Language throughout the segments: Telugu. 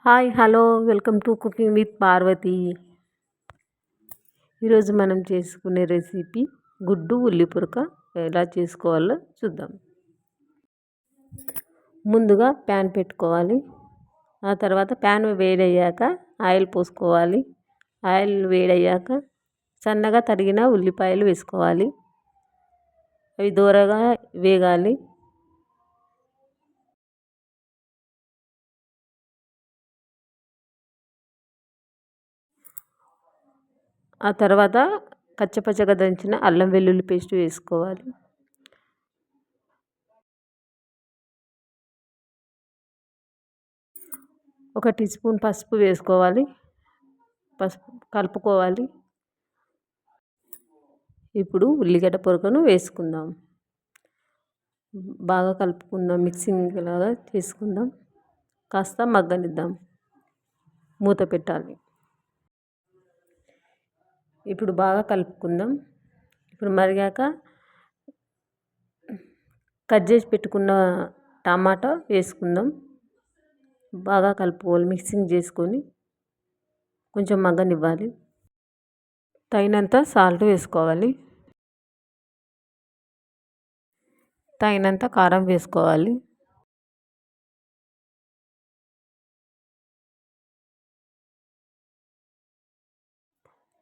Hi hello welcome to cooking with Parvati. ఈరోజు మనం చేసుకునే రెసిపీ గుడ్డు ఉల్లి పురక ఎలా చేసుకోవాలో చూద్దాం. ముందుగా ప్యాన్ పెట్టుకోవాలి. ఆ తర్వాత ప్యాన్ వేడయ్యాక ఆయిల్ పోసుకోవాలి. ఆయిల్ వేడయ్యాక సన్నగా తరిగిన ఉల్లిపాయలు వేసుకోవాలి. అవి దూరగా వేగాలి. ఆ తర్వాత కచ్చపచ్చగా దంచిన అల్లం వెల్లుల్లి పేస్ట్ వేసుకోవాలి. ఒక టీ స్పూన్ పసుపు వేసుకోవాలి. పసుపు కలుపుకోవాలి. ఇప్పుడు ఉల్లిగడ్డ పొరకను వేసుకుందాం. బాగా కలుపుకుందాం. మిక్సింగ్ లాగా చేసుకుందాం. కాస్త మగ్గనిద్దాం. మూత పెట్టాలి. ఇప్పుడు బాగా కలుపుకుందాం. ఇప్పుడు మరిగాక కట్ చేసి పెట్టుకున్న టమాటా వేసుకుందాం. బాగా కలుపుకోవాలి. మిక్సింగ్ చేసుకొని కొంచెం మగ్గనివ్వాలి. తగినంత సాల్ట్ వేసుకోవాలి. తగినంత కారం వేసుకోవాలి.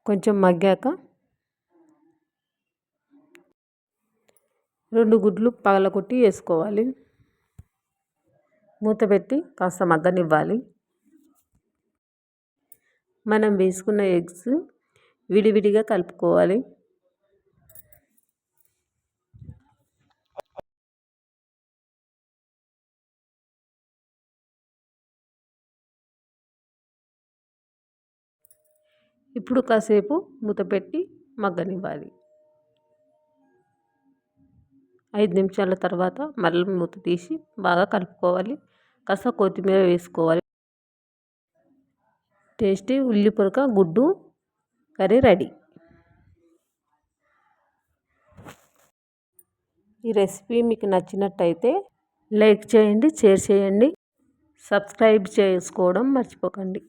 కొంచెం మగ్గాక 2 గుడ్లు పగలగొట్టి వేసుకోవాలి. మూత పెట్టి కాస్త మగ్గనివ్వాలి. మనం వేసుకున్న ఎగ్స్ విడివిడిగా కలుపుకోవాలి. ఇప్పుడు కాసేపు మూత పెట్టి మగ్గనివ్వాలి. 5 నిమిషాల తర్వాత మళ్ళీ మూత తీసి బాగా కలుపుకోవాలి. కాస్త కొత్తిమీర వేసుకోవాలి. టేస్టీ ఉల్లి పురక గుడ్డు కర్రీ రెడీ. ఈ రెసిపీ మీకు నచ్చినట్టయితే లైక్ చేయండి, షేర్ చేయండి, సబ్స్క్రైబ్ చేసుకోవడం మర్చిపోకండి.